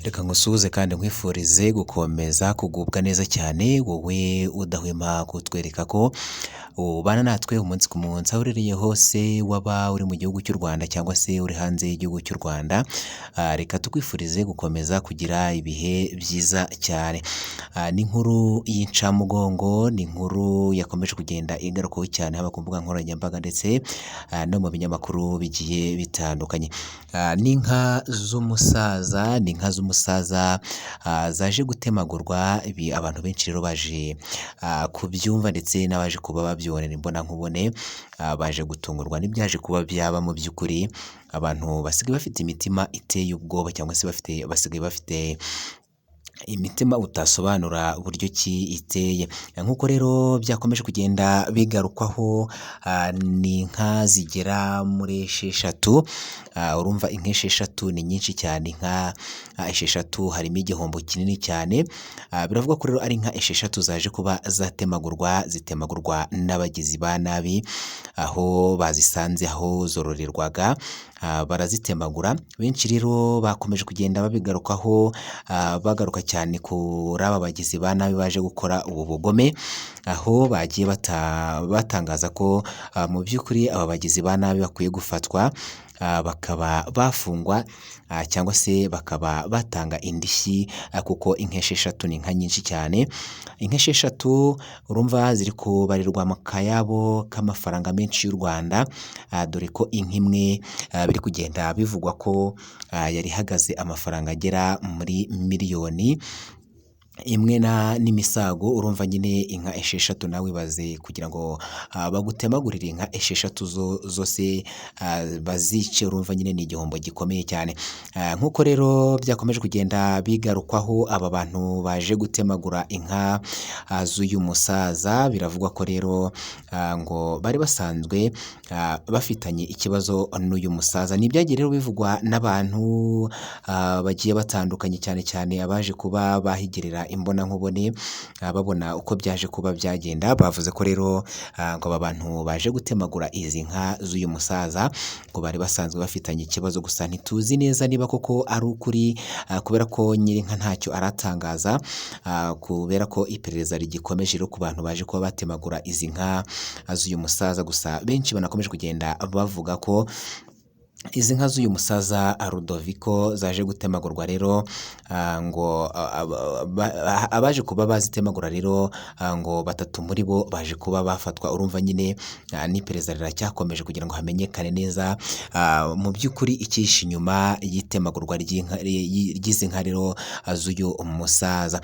Reka ngusuhuze kandi nkwifurize gukomeza kugubwa neza cyane, wowe udahwema kutwereka ko ubana natwe umunsi ku munsi, aho uherereye hose, waba uri mu gihugu cy'u Rwanda cyangwa se uri hanze y'igihugu cy'u Rwanda. Reka tukwifurize gukomeza kugira ibihe byiza cyane. Ni inkuru y'incamugongo, ni inkuru yakomeje kugenda igarukaho cyane haba ku mbuga nkoranyambaga ndetse no mu binyamakuru bigiye bitandukanye. Ni inka z'umusaza, ni inka z'umusaza zaje gutemagurwa. Ibi abantu benshi rero baje kubyumva ndetse n'abaje kuba babyibonera imbonankubone, baje gutungurwa n'ibyaje kuba byaba. Mu by'ukuri abantu basigaye bafite imitima iteye ubwoba cyangwa se basigaye bafite imitima utasobanura uburyo ki iteye. Nk'uko rero byakomeje kugenda bigarukwaho, ni inka zigera muri esheshatu. Urumva inka esheshatu ni nyinshi cyane, inka esheshatu harimo igihombo kinini cyane. Biravuga ko rero ari inka esheshatu zaje kuba zitemagurwa n'abagizi ba nabi, aho bazisanze aho zororerwaga barazitemagura. Benshi rero bakomeje kugenda babigarukaho, bagaruka cyane kuri aba bagizi ba nabi baje gukora ubu bugome, aho bagiye batangaza ko mu by'ukuri aba bagizi ba nabi bakwiye gufatwa, bakaba bafungwa cyangwa se bakaba batanga indishyi, kuko inka esheshatu ni inka nyinshi cyane. Inka esheshatu urumva ziri kubarirwa mu kayabo k'amafaranga menshi y'u Rwanda, dore ko inka imwe biri kugenda bivugwa ko yari ihagaze amafaranga agera muri miliyoni imwe n'imisago. Urumva nyine inka esheshatu, nawe baze kugira ngo bagutemagurire inka esheshatu zose bazice. Urumva nyine ni igihombo gikomeye cyane. Nk'uko rero byakomeje kugenda bigarukwaho, aba bantu baje gutemagura inka z'uyu musaza, biravugwa ko rero ngo bari basanzwe bafitanye ikibazo n'uyu musaza. Ni ibyagiye rero bivugwa n'abantu bagiye batandukanye, cyane cyane abaje kuba bahigerera imbonankubone, babona uko byaje kuba byagenda. Bavuze ko rero ngo aba bantu baje gutemagura izi nka z'uyu musaza ngo bari basanzwe bafitanye ikibazo, gusa ntituzi neza niba koko ari ukuri, kubera ko nyir'inka ntacyo aratangaza, kubera ko iperereza rigikomeje rero ku bantu baje kuba batemagura izi nka z'uyu musaza. Gusa benshi banakomeje kugenda bavuga ko izi nka z'uyu musaza Rudoviko zaje gutemagurwa rero, ngo abaje kuba bazitemagura rero ngo batatu muri bo baje kuba bafatwa. Urumva nyine n'iperereza riracyakomeje kugira ngo hamenyekane neza mu by'ukuri icyishe inyuma y'itemagurwa ry'izi nka rero z'uyu musaza.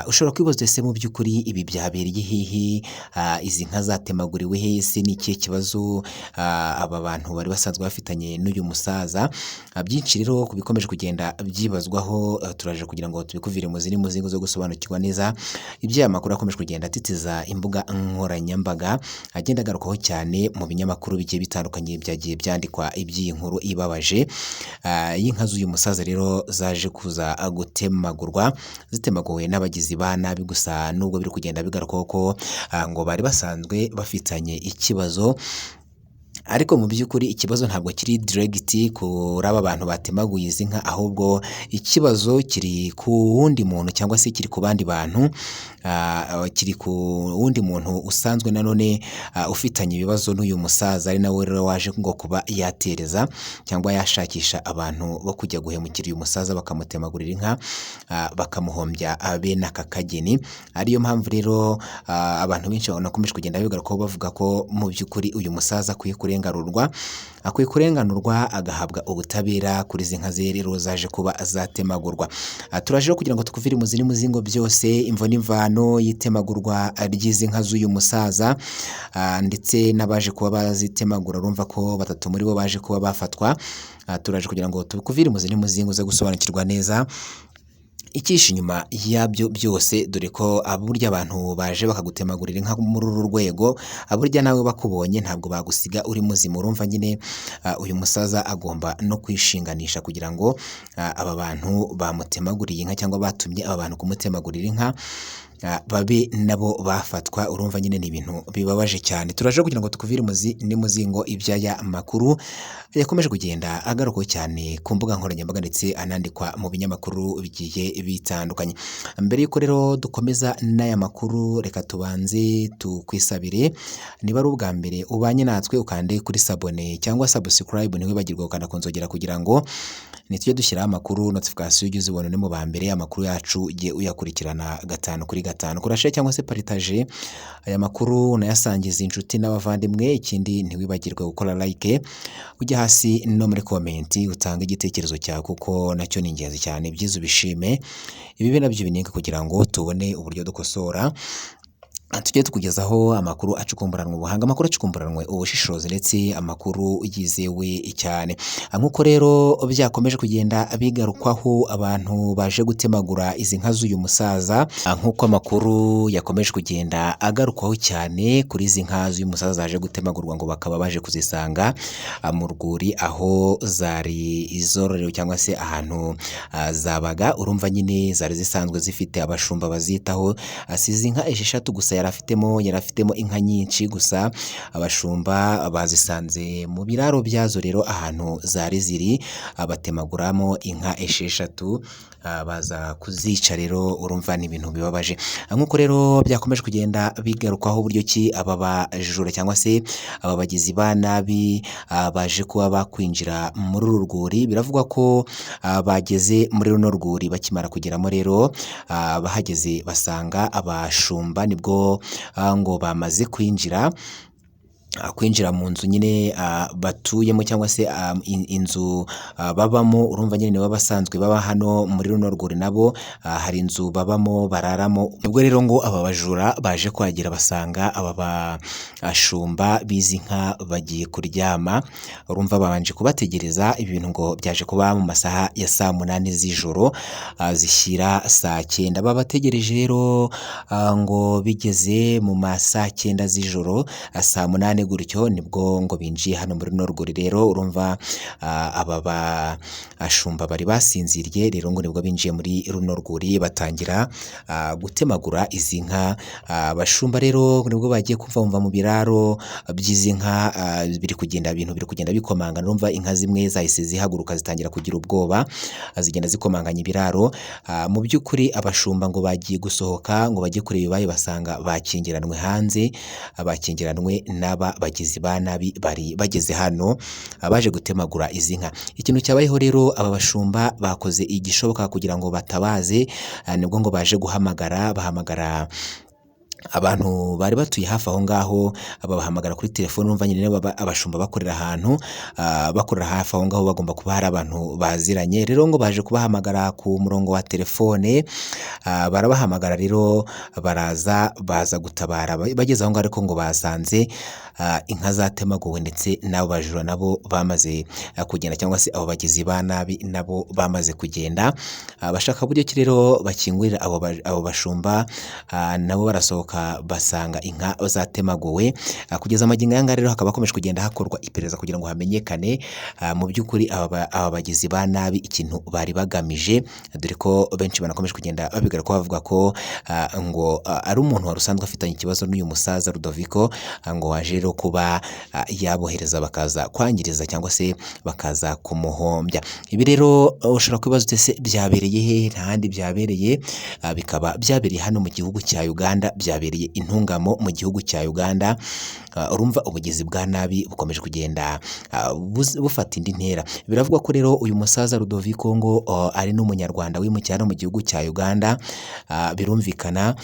Ushobora kwibaza ese mu by'ukuri ibi byabereye hehe, izi nka zatemaguriwe hehe, se ni ikihe kibazo aba bantu bari basanzwe bafitanye n'uyu musaza? Byinshi rero ku bikomeje kugenda byibazwaho, turaje kugira ngo tubikuvire mu zindi muzingo zo gusobanukirwa neza ibyo aya makuru akomeje kugenda atitiza imbuga nkoranyambaga, agenda agarukaho cyane mu binyamakuru bigiye bitandukanye byagiye byandikwa iby'iyi nkuru ibabaje y'inka z'uyu musaza rero zaje kuza gutemagurwa, zitemaguwe n'abagizi ba nabi. Gusa nubwo biri kugenda bigarukaho ko ngo bari basanzwe bafitanye ikibazo, ariko mu by'ukuri ikibazo ntabwo kiri diregiti kuri aba bantu batemaguye izi nka, ahubwo ikibazo kiri ku wundi muntu cyangwa se kiri ku bandi bantu, kiri ku wundi muntu usanzwe nanone ufitanye ibibazo n'uyu musaza, ari nawe rero waje ngo kuba yatereza cyangwa yashakisha abantu bo kujya guhemukira uyu musaza bakamutemagurira inka, bakamuhombya bene aka kageni. Ariyo mpamvu rero abantu benshi banakomeje kugenda bigarukaho bavuga ko mu by'ukuri uyu musaza akwiye kurenganurwa agahabwa ubutabera kuri izi nka ze rero zaje kuba zatemagurwa. Turaje kugira ngo tukuvire mu zindi muzingo byose, imvo n'imvano y'itemagurwa ry'izi nka z'uyu musaza, ndetse n'abaje kuba bazitemagura. Urumva ko batatu muri bo baje kuba bafatwa. Turaje kugira ngo tukuvire mu zindi muzingo zo gusobanukirwa neza icyishe inyuma yabyo byose, dore ko burya abantu baje bakagutemagurira inka muri uru rwego, burya nawe bakubonye ntabwo bagusiga uri muzima. Urumva nyine uyu musaza agomba no kwishinganisha kugira ngo aba bantu bamutemaguriye inka cyangwa batumye aba bantu kumutemagurira inka babe nabo bafatwa. Urumva nyine ni ibintu bibabaje cyane. Turaje kugira ngo tukuvire n'imuzingo iby'aya makuru yakomeje kugenda agarukaho cyane ku mbuga nkoranyambaga ndetse anandikwa mu binyamakuru bigiye bitandukanye. Mbere y'uko rero dukomeza n'aya makuru, reka tubanze tukwisabire, niba ari ubwa mbere ubanye natwe ukande kuri sabone cyangwa subscribe, ntiwibagirwe gukanda ku nzogera kugira ngo nitujye dushyiraho amakuru notification ujye uzibona ni mu ba mbere. Amakuru yacu ujye uyakurikirana 5 kuri 5. Kurashe cyangwa se partage aya makuru unayasangiza inshuti n'abavandimwe. Ikindi ntiwibagirwe gukora like, ujya hasi no muri comment utanga igitekerezo cyawe kuko nacyo ni ingenzi cyane. Byiza ubishime, ibi nabyo bininga kugira ngo tubone uburyo dukosora tujye tukugezaho amakuru acukumburanwe ubuhanga, amakuru acukumburanwe ubushishozi ndetse amakuru yizewe cyane. Nk'uko rero byakomeje kugenda bigarukwaho, abantu baje gutemagura izi nka z'uyu musaza, nk'uko amakuru yakomeje kugenda agarukwaho cyane kuri izi nka z'uyu musaza zaje gutemagurwa, ngo bakaba baje kuzisanga mu rwuri aho zari izororewe cyangwa se ahantu zabaga. Urumva nyine zari zisanzwe zifite abashumba bazitaho. Asize inka 6 gusa yari afitemo inka nyinshi, gusa abashumba bazisanze mu biraro byazo rero ahantu zari ziri, batemaguramo inka 6 baza kuzica. Rero urumva ni ibintu bibabaje. Nk'uko rero byakomeje kugenda bigarukwaho uburyo ki aba bajura cyangwa se aba bagizi ba nabi baje kuba bakwinjira muri uru rwuri. Biravugwa ko bageze muri runo rwuri, bakimara kugeramo rero bahageze basanga abashumba nibwo ngo bamaze kwinjira mu nzu nyine batuyemo cyangwa se inzu babamo. Urumva nyine nibo basanzwe baba hano muri runo rwuri, nabo hari inzu babamo bararamo. Ubwo rero ngo aba bajura baje kuhagera basanga aba bashumba bizi nka bagiye kuryama. Urumva babanje kubategereza. Ibintu ngo byaje kuba mu masaha ya saa 8 z'ijoro zishyira saa 9. babategereje rero ngo bigeze mu masaa 9 z'ijoro, saa 8 gutyo nibwo ngo binjiye hano muri runo rwuri. Rero urumva aba bashumba bari basinziriye, rero ngo nibwo binjiye muri runo rwuri batangira gutemagura izi nka. Abashumba rero nibwo bagiye kumva mu biraro by'izi nka ibintu biri kugenda bikomanga. Urumva inka zimwe zahise zihaguruka zitangira kugira ubwoba, zigenda zikomanganya ibiraro. Mu by'ukuri abashumba ngo bagiye gusohoka ngo bajye kureba ibibaye, basanga bakingiranwe hanze, bakingiranwe n'aba bagizi ba nabi bari bageze hano baje gutemagura izi nka. Ikintu cyabayeho rero, aba bashumba bakoze igishoboka kugira ngo batabaze, nibwo ngo baje bahamagara abantu bari batuye hafi aho ngaho, babahamagara kuri telefone. Urumva nyine abashumba bakorera ahantu bakorera hafi aho ngaho, bagomba kuba hari abantu baziranye. Rero ngo baje kubahamagara ku murongo wa telefone, barabahamagara rero baza gutabara. Bageze aho ngaho ariko ngo basanze inka zatemaguwe ndetse n'abo bajura nabo bamaze kugenda, cyangwa se abo bagizi ba nabi nabo bamaze kugenda. Bashaka buryo ki rero bakingurira abo bashumba, nabo barasohoka basanga inka zatemaguwe. Kugeza amagingo aya ngaya rero hakaba hakomeje kugenda hakorwa iperereza kugira ngo hamenyekane mu by'ukuri aba bagizi ba nabi ikintu bari bagamije, dore ko benshi banakomeje kugenda babigaruka bavuga ko ngo ari umuntu wari usanzwe afitanye ikibazo n'uyu musaza Rudoviko, ngo waje rero kuba yabohereza bakaza kwangiriza cyangwa se bakaza kumuhombya. Ibi rero ushobora kwibaza ute byabereye he? Ntahandi byabereye, bikaba byabereye hano mu gihugu cya Uganda, byabereye Intungamo mu gihugu cya Uganda. Urumva ubugizi bwa nabi bukomeje kugenda bufata indi ntera. Biravugwa ko rero uyu musaza Rudoviko ngo ari n'umunyarwanda wimukiye hano mu gihugu cya Uganda. Birumvikana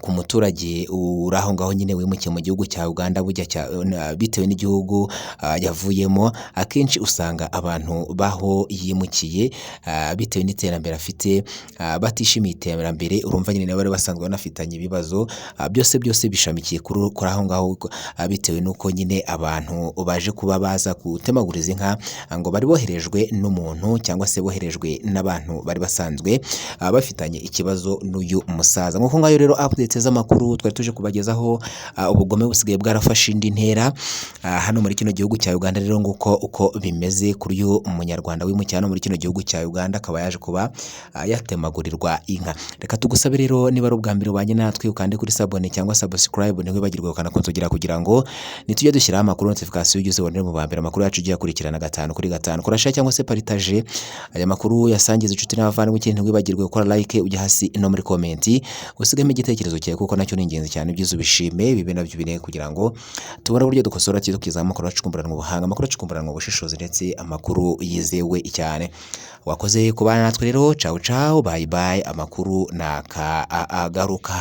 ku muturage uri aho ngaho nyine wimukiye mu gihugu cya Uganda, bitewe n'igihugu yavuyemo, akenshi usanga abantu baho yimukiye bitewe n'iterambere afite batishimiye iterambere. Urumva nyine bari basanzwe banafitanye ibibazo, byose bishamikiye kuri aho ngaho, bitewe n'uko nyine abantu baje kuba baza gutemaguriza inka ngo bari boherejwe n'umuntu cyangwa se boherejwe n'abantu bari basanzwe bafitanye ikibazo n'uyu musaza. Nk'uko ngayo rero updates z'amakuru twari tuje kubagezaho. Ubugome busigaye bwarafashe indi ntera hano muri kino gihugu cya Uganda. Rero nguko uko bimeze kuri uyu munyarwanda wimucyano muri kino gihugu cya Uganda, akaba yaje kuba yatemagurirwa inka. Reka tugusabe rero niba ari ubwa mbere ubanye natwe ukande kuri sabone cyangwa subscribe, ntiwibagirwe ukana kunzugira kugira ngo nitujye dushyiraho amakuru notification ujye ubonera mu bambere amakuru yacu ugiye akurikirana 5 kuri 5. Kora share cyangwa se partage aya makuru, yasangiza inshuti n'abavandimwe, ikintu ntiwibagirwe gukora like ujya hasi no muri comment usigame igitekerezo cyawe kuko nacyo ni ingenzi cyane. Ibyiza ubishime, bibe nabyo bine kugira ngo tubone uburyo dukosora tukiza amakuru acukumburanwa ubuhanga, amakuru acukumburanwa ubushishozi ndetse amakuru yizewe cyane. Wakoze kubana natwe rero, ciao ciao, bye bye, amakuru naka agaruka.